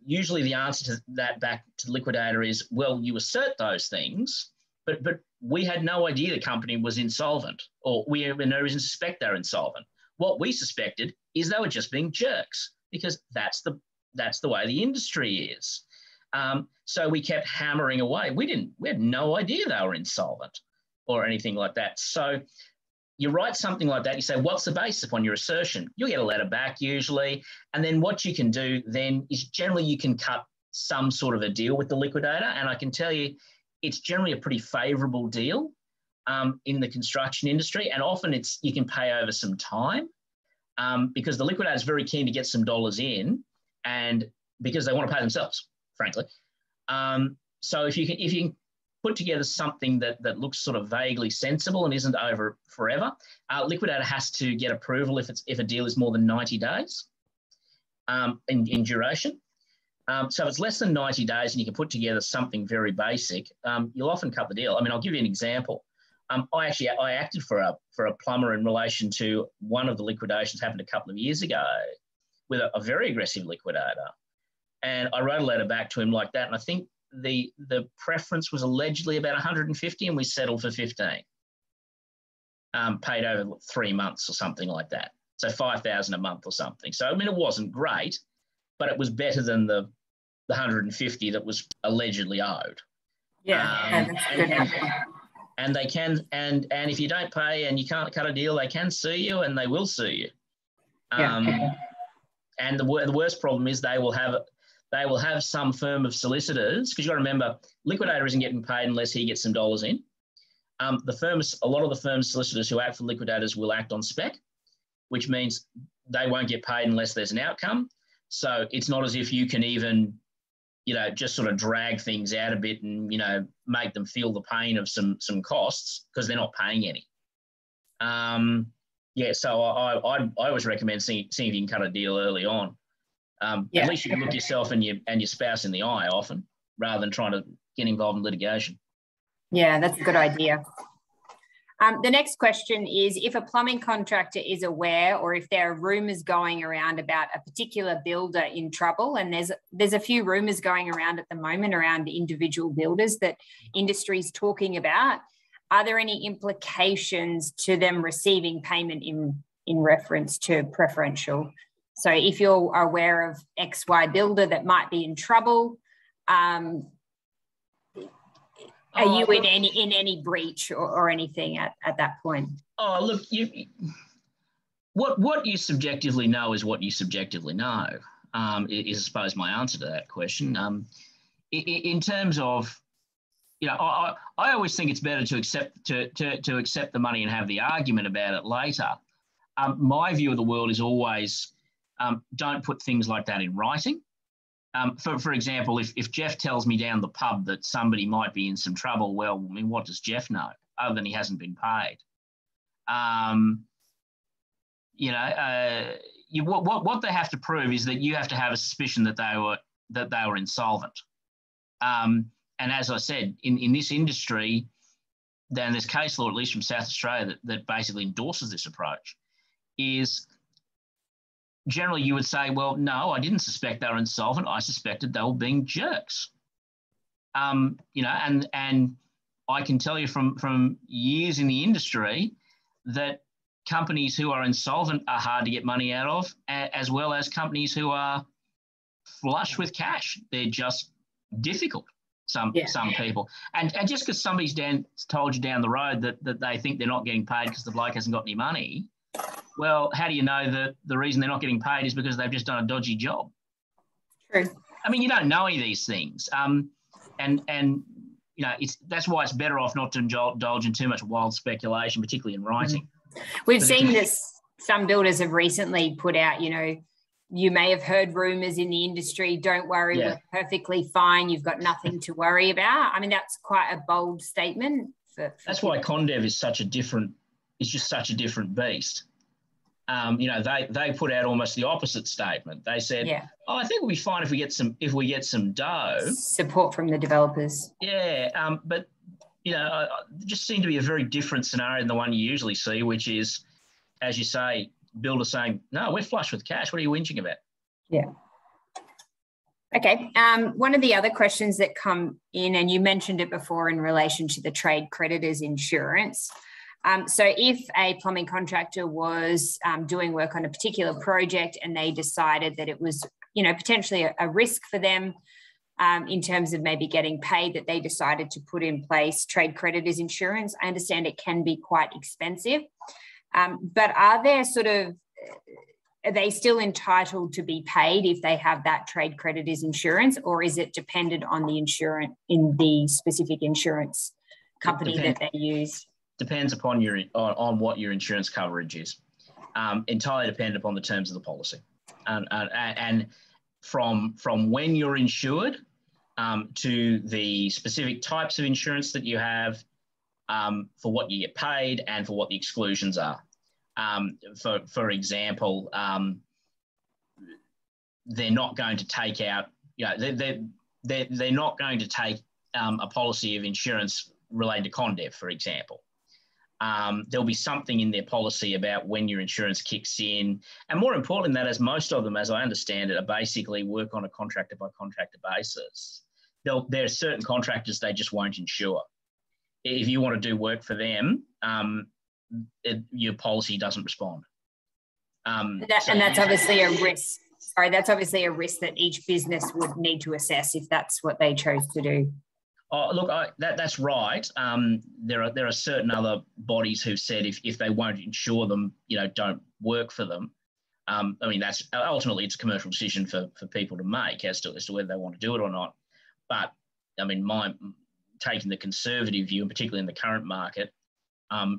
Usually the answer to that back to the liquidator is, well, you assert those things, but we had no idea the company was insolvent, or we have no reason to suspect they're insolvent. What we suspected is they were just being jerks, because that's the way the industry is. So we kept hammering away. We had no idea they were insolvent or anything like that. So you write something like that, you say, what's the basis upon your assertion? You'll get a letter back usually. And then what you can do then is generally you can cut some sort of a deal with the liquidator. And I can tell you, it's generally a pretty favourable deal in the construction industry. And often you can pay over some time because the liquidator is very keen to get some dollars in, and because they want to pay themselves, frankly. So if you can put together something that looks sort of vaguely sensible and isn't over forever, liquidator has to get approval if a deal is more than 90 days in duration. So if it's less than 90 days and you can put together something very basic, you'll often cut the deal. I mean, I'll give you an example. I acted for a plumber in relation to one of the liquidations happened a couple of years ago with a very aggressive liquidator. And I wrote a letter back to him like that. And I think the preference was allegedly about 150 and we settled for 15, paid over 3 months or something like that. So 5,000 a month or something. So, I mean, it wasn't great, but it was better than the 150 that was allegedly owed. Yeah, that's good. And they can, and if you don't pay and you can't cut a deal, they can sue you, and they will sue you. And the worst problem is they will have some firm of solicitors, because you've got to remember, liquidator isn't getting paid unless he gets some dollars in. A lot of the firm's solicitors who act for liquidators will act on spec, which means they won't get paid unless there's an outcome. So it's not as if you can even, just sort of drag things out a bit and, make them feel the pain of some costs, because they're not paying any. So I always recommend seeing if you can cut a deal early on. At least you can look yourself and your spouse in the eye often, rather than trying to get involved in litigation. Yeah, that's a good idea. The next question is, if a plumbing contractor is aware, or if there are rumours going around about a particular builder in trouble, and there's a few rumours going around at the moment around individual builders that industry's talking about, are there any implications to them receiving payment in reference to preferential? So if you're aware of XY builder that might be in trouble, are you in any breach or anything at that point? Oh, look, what you subjectively know is what you subjectively know, is I suppose my answer to that question. In terms of, I always think it's better to accept the money and have the argument about it later. my view of the world is always don't put things like that in writing. For example, if Jeff tells me down the pub that somebody might be in some trouble, well, I mean, what does Jeff know other than he hasn't been paid? What they have to prove is that you have to have a suspicion that they were insolvent. And as I said, in this industry, then there's case law, at least from South Australia, that basically endorses this approach, is generally you would say, well, no, I didn't suspect they were insolvent. I suspected they were being jerks. And I can tell you from years in the industry that companies who are insolvent are hard to get money out of, as well as companies who are flush with cash. They're just difficult. Some people, and just because somebody's told you down the road that they think they're not getting paid because the bloke hasn't got any money, well, how do you know that the reason they're not getting paid is because they've just done a dodgy job? True. I mean, you don't know any of these things, and that's why it's better off not to indulge in too much wild speculation, particularly in writing. We've seen this. Some builders have recently put out, you may have heard rumours in the industry, don't worry, we're perfectly fine, you've got nothing to worry about. I mean, that's quite a bold statement. That's why Condev is just such a different beast. They put out almost the opposite statement. They said, I think we'll be fine if we get some dough. Support from the developers. Yeah, but, it just seemed to be a very different scenario than the one you usually see, which is, as you say, builders saying, no, we're flush with cash. What are you whinging about? Yeah. Okay. One of the other questions that come in, and you mentioned it before in relation to the trade creditors insurance. So if a plumbing contractor was doing work on a particular project and they decided that it was, potentially a risk for them in terms of maybe getting paid, that they decided to put in place trade creditors insurance. I understand it can be quite expensive. But are they still entitled to be paid if they have that trade creditors insurance, or is it dependent on the insurance in the specific insurance company that they use? Depends upon on what your insurance coverage is. Entirely dependent upon the terms of the policy, and from when you're insured to the specific types of insurance that you have, for what you get paid and for what the exclusions are. For example, they're not going to take out, they're not going to take a policy of insurance related to Condev, for example. There'll be something in their policy about when your insurance kicks in. And more important than that, as most of them, as I understand it, are basically work on a contractor by contractor basis. There are certain contractors they just won't insure. If you want to do work for them, your policy doesn't respond. That's obviously a risk. Sorry, that's obviously a risk that each business would need to assess if that's what they chose to do. Oh, look, that's right. There are certain other bodies who said if they won't insure them, don't work for them. I mean, that's ultimately it's a commercial decision for people to make as to whether they want to do it or not. But I mean, taking the conservative view, and particularly in the current market,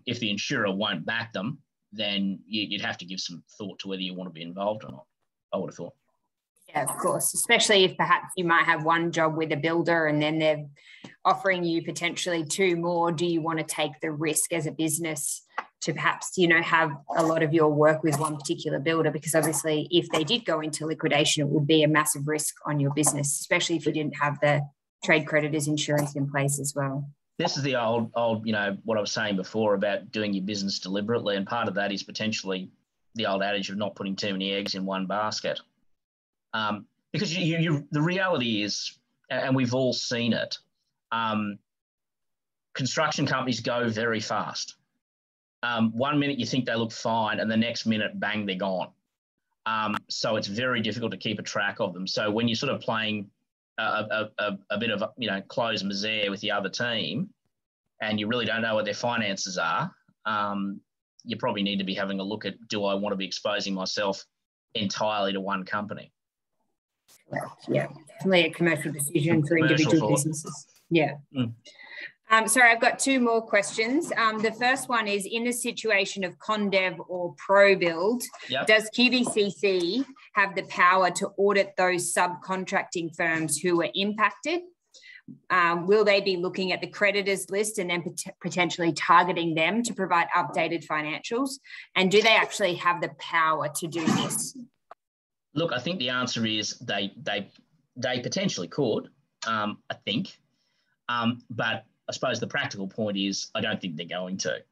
if the insurer won't back them, then you'd have to give some thought to whether you want to be involved or not, I would have thought. Yeah, of course, especially if perhaps you might have one job with a builder and then they're offering you potentially two more. Do you want to take the risk as a business to perhaps, have a lot of your work with one particular builder? Because obviously if they did go into liquidation, it would be a massive risk on your business, especially if you didn't have the trade creditors insurance in place as well. This is the old, what I was saying before about doing your business deliberately. And part of that is potentially the old adage of not putting too many eggs in one basket. Because the reality is, and we've all seen it, construction companies go very fast. 1 minute you think they look fine and the next minute, bang, they're gone. So it's very difficult to keep a track of them. So when you're sort of playing a bit of, close misère with the other team and you really don't know what their finances are, you probably need to be having a look at, do I want to be exposing myself entirely to one company? Yeah, definitely a commercial decision for individual businesses. Yeah. Sorry, I've got two more questions. The first one is, in a situation of ConDev or ProBuild, does QBCC have the power to audit those subcontracting firms who were impacted? Will they be looking at the creditors list and then potentially targeting them to provide updated financials? And do they actually have the power to do this? Look, I think the answer is they potentially could, I think. But I suppose the practical point is I don't think they're going to,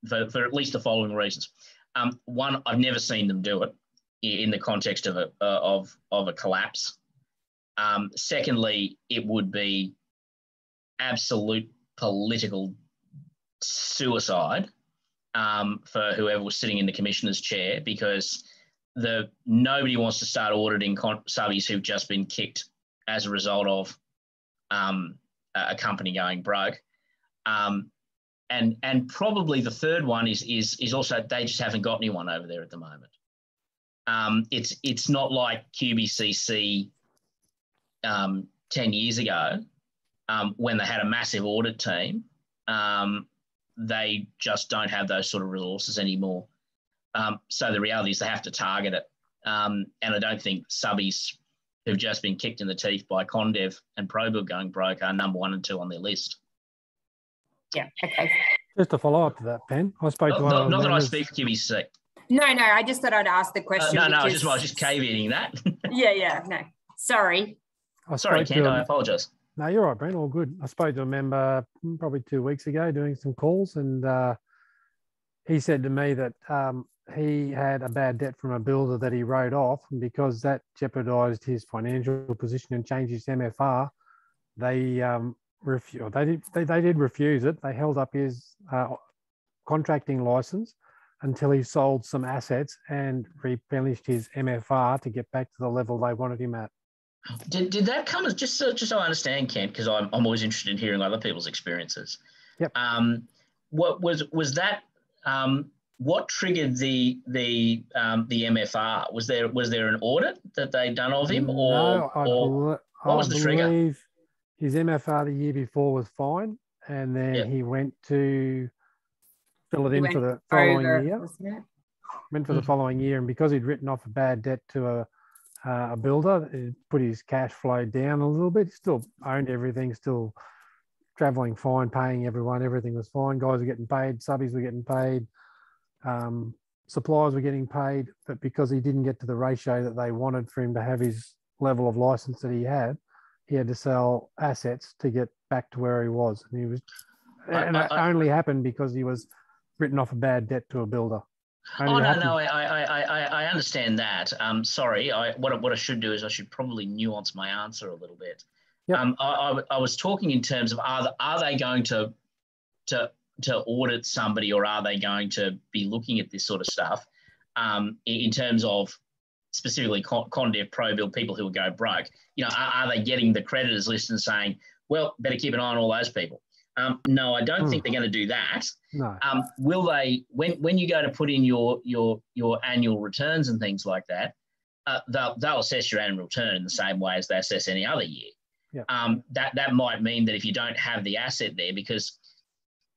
for at least the following reasons. One, I've never seen them do it in the context of a collapse. Secondly, it would be absolute political suicide for whoever was sitting in the commissioner's chair, because nobody wants to start auditing subbies who've just been kicked as a result of a company going broke. And probably the third one is also they just haven't got anyone over there at the moment. It's not like QBCC 10 years ago when they had a massive audit team. They just don't have those sort of resources anymore. So the reality is they have to target it. And I don't think subbies who've just been kicked in the teeth by ConDev and ProBuild going broke are number 1 and 2 on their list. Yeah, okay. Just to follow up to that, Pen, I spoke to one of the Not that I members. speak for QBC. No, I just thought I'd ask the question. No, I was just caveating that. Yeah, no. Sorry. Sorry, Ken, I apologise. No, you're right, Brent, all good. I spoke to a member probably 2 weeks ago doing some calls, and he said to me that he had a bad debt from a builder that he wrote off, and because that jeopardised his financial position and changed his MFR, they did refuse it. They held up his contracting licence until he sold some assets and replenished his MFR to get back to the level they wanted him at. Did that come as just so I understand, Kent, because I'm always interested in hearing other people's experiences. Yep. What was that? What triggered the MFR? Was there an audit that they'd done of him, or what was the trigger? I believe his MFR the year before was fine, and then he went to fill it in for the following year. Went for the following year, and because he'd written off a bad debt to a builder, it put his cash flow down a little bit. He still owned everything, still travelling fine, paying everyone, everything was fine. Guys were getting paid, subbies were getting paid, suppliers were getting paid, but because he didn't get to the ratio that they wanted for him to have his level of licence that he had to sell assets to get back to where he was. And it only happened because he was written off a bad debt to a builder. I understand that. Sorry, what I should do is I should probably nuance my answer a little bit. Yep. I was talking in terms of are they going to audit somebody, or are they going to be looking at this sort of stuff in terms of specifically ConDev, ProBuild, people who will go broke? Are they getting the creditors list and saying, well, better keep an eye on all those people? No, I don't think they're going to do that. No. Will they, when you go to put in your annual returns and things like that, they'll assess your annual return in the same way as they assess any other year. Yeah. That might mean that if you don't have the asset there, because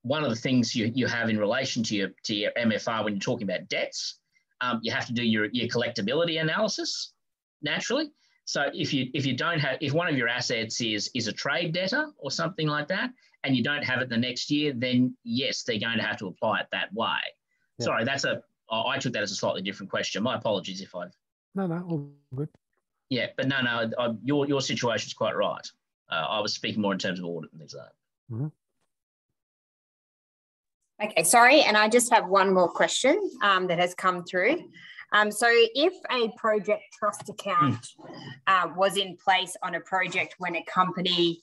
one of the things you have in relation to your MFR when you're talking about debts, you have to do your collectability analysis naturally. So if one of your assets is a trade debtor or something like that, and you don't have it the next year, then yes, they're going to have to apply it that way. Yeah. Sorry, I took that as a slightly different question. My apologies if I've... No, all good. Yeah, but no, your situation is quite right. I was speaking more in terms of audit and things like that. Mm-hmm. Okay, sorry, and I just have one more question that has come through. So if a project trust account was in place on a project when a company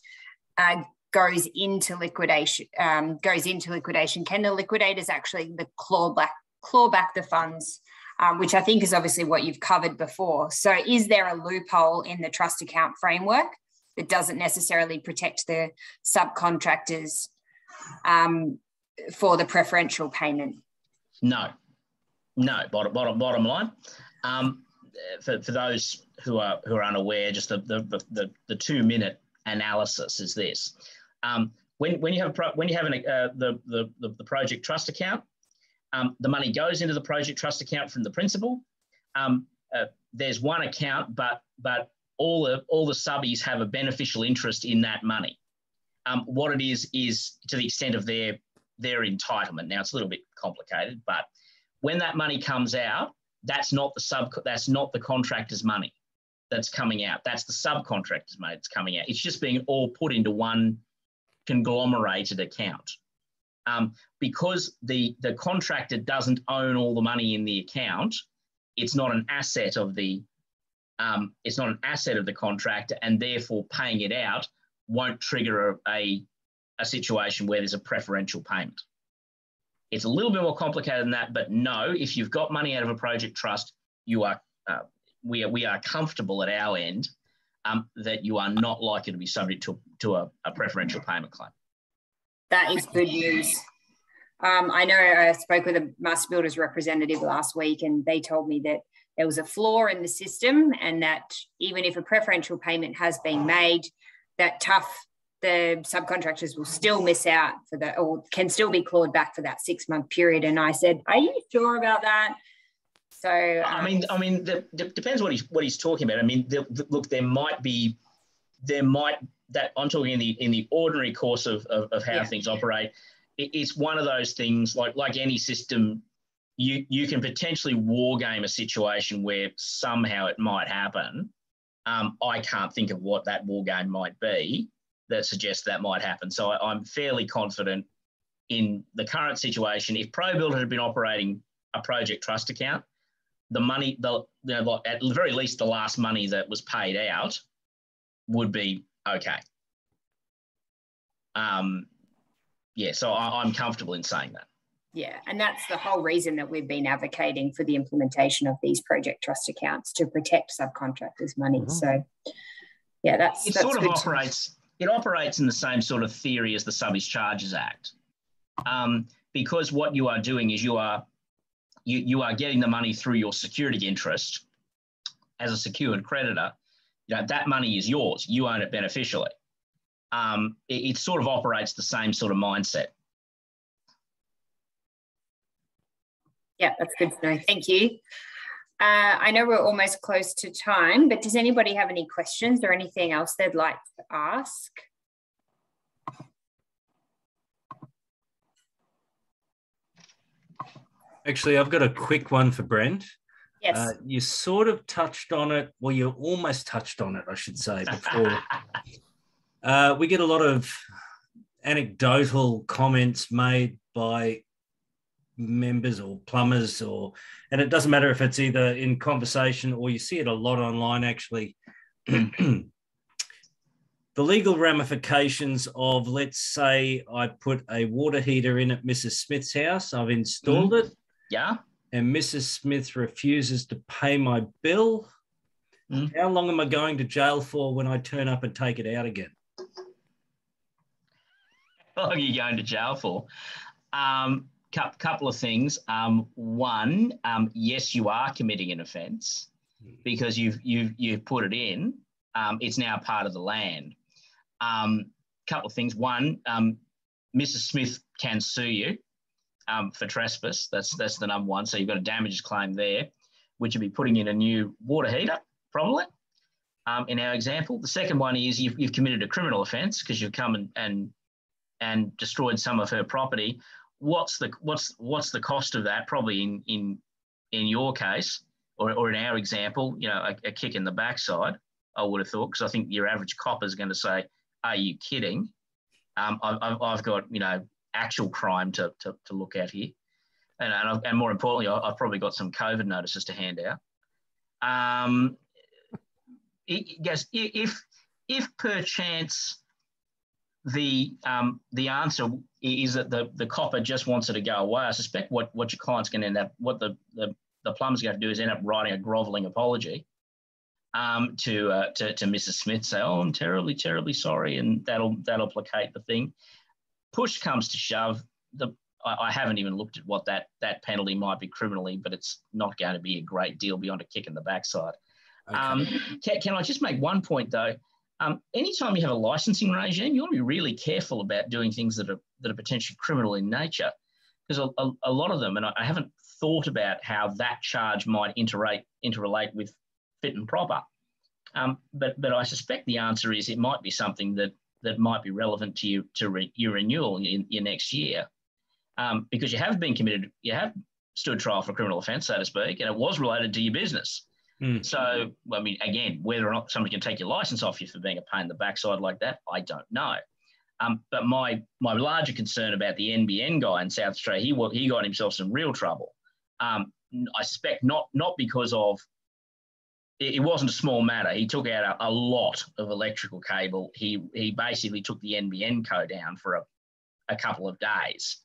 goes into liquidation, can the liquidators actually claw back the funds, which I think is obviously what you've covered before? So is there a loophole in the trust account framework that doesn't necessarily protect the subcontractors for the preferential payment? No. Bottom line. For those who are unaware, just the 2-minute analysis is this. When you have the project trust account, the money goes into the project trust account from the principal. There's one account, but all the subbies have a beneficial interest in that money. What it is to the extent of their entitlement. Now it's a little bit complicated, but when that money comes out, that's not the contractor's money that's coming out. That's the subcontractor's money that's coming out. It's just being all put into one conglomerated account. Because the contractor doesn't own all the money in the account, it's not an asset of the contractor, and therefore paying it out won't trigger a situation where there's a preferential payment. It's a little bit more complicated than that, but no, if you've got money out of a project trust, we are comfortable at our end that you are not likely to be subject to a preferential payment claim. That is good news. I know I spoke with a master builders representative last week, and they told me that there was a flaw in the system, and that even if a preferential payment has been made, that the subcontractors will still miss out for that, or can still be clawed back for that 6-month period. And I said, "Are you sure about that?" So I mean, depends what he's talking about. I mean, look, there might that I'm talking in the ordinary course of how things operate. It's one of those things like any system. You can potentially war game a situation where somehow it might happen. I can't think of what that war game might be that suggests that might happen. So I'm fairly confident in the current situation. If ProBuild had been operating a project trust account, the money, at the very least, the last money that was paid out would be okay. So I'm comfortable in saying that. Yeah, and that's the whole reason that we've been advocating for the implementation of these project trust accounts, to protect subcontractors' money. Mm-hmm. So, yeah, that's sort of operates. It operates in the same sort of theory as the Subbies Charges Act, because what you are doing is you are getting the money through your security interest as a secured creditor. That money is yours. You own it beneficially. It sort of operates the same sort of mindset. Yeah, that's good to know. Thank you. I know we're almost close to time, but does anybody have any questions or anything else they'd like to ask? Actually, I've got a quick one for Brent. Yes. You sort of touched on it. Well, you almost touched on it, I should say, before. We get a lot of anecdotal comments made by members or plumbers, and it doesn't matter if it's either in conversation or you see it a lot online, actually. The legal ramifications of, let's say I put a water heater in at Mrs. Smith's house, I've installed it. Yeah. And Mrs. Smith refuses to pay my bill. How long am I going to jail for when I turn up and take it out again? How long are you going to jail for? Couple of things. One, yes, you are committing an offence because you've put it in. It's now part of the land. Couple of things. One, Mrs. Smith can sue you for trespass. That's the number one. So you've got a damages claim there, which you'll be putting in a new water heater, probably. In our example, the second one is you've committed a criminal offence because you've come and destroyed some of her property. What's the cost of that? Probably in your case or in our example, a kick in the backside, I would have thought, because I think your average copper is going to say, "Are you kidding?" I've got actual crime to look at here, and more importantly, I've probably got some COVID notices to hand out. Yes, if perchance the answer is that the copper just wants it to go away, I suspect what your client's going to end up, what the plumber's going to do is end up writing a grovelling apology to Mrs. Smith, say, "Oh, I'm terribly, terribly sorry," and that'll placate the thing. Push comes to shove, I haven't even looked at what that penalty might be criminally, but it's not going to be a great deal beyond a kick in the backside. Okay. Can I just make one point though? Anytime you have a licensing regime, you want to be really careful about doing things that are potentially criminal in nature, because a lot of them, and I haven't thought about how that charge might interrelate with fit and proper. But I suspect the answer is it might be something that might be relevant to your renewal in your next year, because you have been committed, you have stood trial for a criminal offence, so to speak, and it was related to your business. So, I mean, again, whether or not somebody can take your licence off you for being a pain in the backside like that, I don't know. But my larger concern about the NBN guy in South Australia, he got himself some real trouble. I suspect not because of, it wasn't a small matter. He took out a lot of electrical cable. He basically took the NBN code down for a couple of days.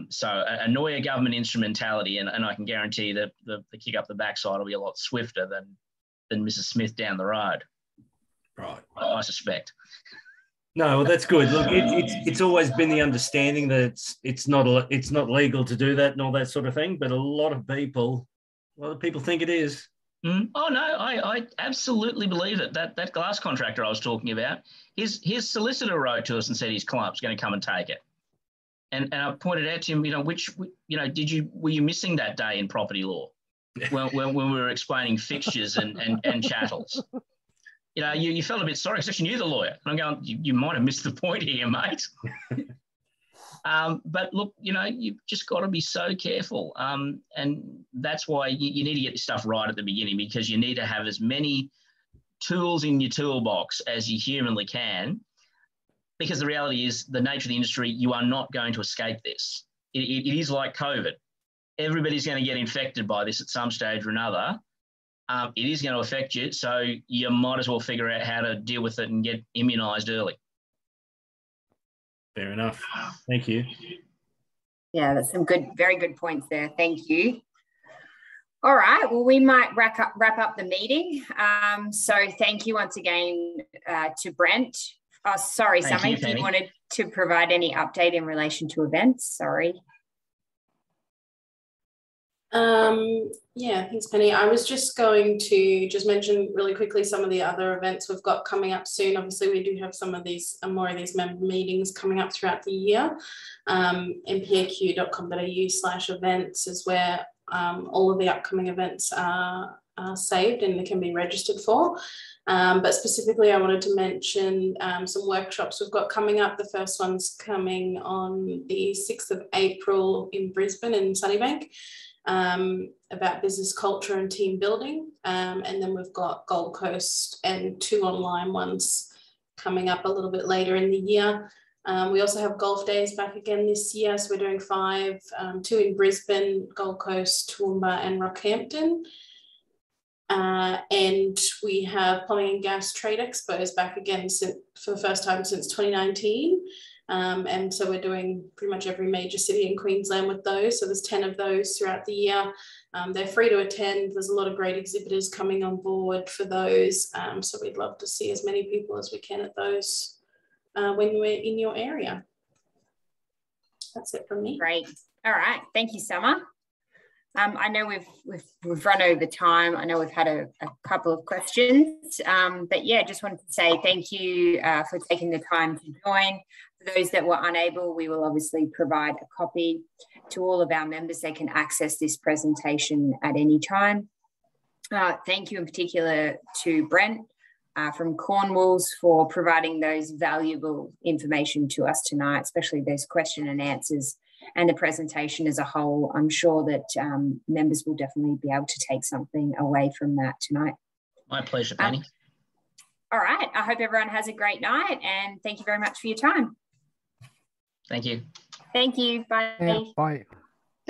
So annoy a government instrumentality, and I can guarantee that the kick up the backside will be a lot swifter than Mrs. Smith down the road. Right. I suspect. No, well, that's good. Look, it's always been the understanding that it's not legal to do that and all that sort of thing, but a lot of people think it is. Oh no, I absolutely believe it. That glass contractor I was talking about, his solicitor wrote to us and said his client was going to come and take it. And I pointed out to him, were you missing that day in property law when we were explaining fixtures and chattels? You felt a bit sorry because you knew the lawyer. And I'm going, you might have missed the point here, mate. But look, you've just got to be so careful. And that's why you need to get this stuff right at the beginning, because you need to have as many tools in your toolbox as you humanly can. Because the reality is, the nature of the industry, you are not going to escape this. It is like COVID. Everybody's going to get infected by this at some stage or another. It is going to affect you, so you might as well figure out how to deal with it and get immunised early. Fair enough. Thank you. Yeah, that's some very good points there. Thank you. All right, well, we might wrap up the meeting. So thank you once again to Brent. Oh, sorry, Sammy, you wanted to provide any update in relation to events? Sorry. Yeah, thanks, Penny. I was just going to mention really quickly some of the other events we've got coming up soon. Obviously, we do have some of these, more of these member meetings coming up throughout the year. mpaq.com.au/events is where all of the upcoming events are saved and they can be registered for. But specifically, I wanted to mention some workshops we've got coming up. The first one's coming on the 6th of April in Brisbane in Sunnybank, about business culture and team building. And then we've got Gold Coast and 2 online ones coming up a little bit later in the year. We also have golf days back again this year. So we're doing 5, 2 in Brisbane, Gold Coast, Toowoomba and Rockhampton. And we have Plumbing and Gas Trade Expos back again for the first time since 2019. And so we're doing pretty much every major city in Queensland with those. So there's 10 of those throughout the year. They're free to attend. There's a lot of great exhibitors coming on board for those. So we'd love to see as many people as we can at those when we're in your area. That's it from me. Great. All right. Thank you, Summer. I know we've run over time. I know we've had a couple of questions, but yeah, just wanted to say thank you for taking the time to join. For those that were unable, we will obviously provide a copy to all of our members. They can access this presentation at any time. Thank you in particular to Brent from Cornwalls for providing those valuable information to us tonight, especially those question and answers and the presentation as a whole. I'm sure that members will definitely be able to take something away from that tonight. My pleasure, Penny. All right. I hope everyone has a great night, and thank you very much for your time. Thank you. Thank you. Bye. Yeah, bye.